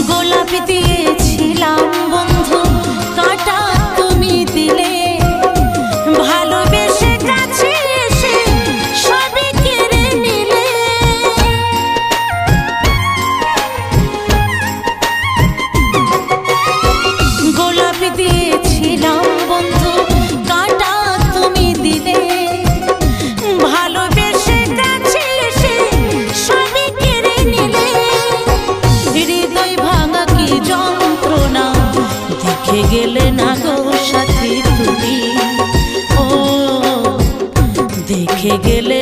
গোলাপ দিয়েছিলাম বন্ধু, কাঁটা তুমি দিলে, ভালোবেসে কাছে এসে সবই কেড়ে নিলে। গোলাপ দিয়েছিলাম বন্ধু, কাঁটা তুমি দিলে, ভালোবেসে কাছে এসে সবই কেড়ে নিলে। হৃদয় ভাঙা কি যন্ত্রণা, দেখে গেলে না গো সাথী তুমি, ও দেখে গেলে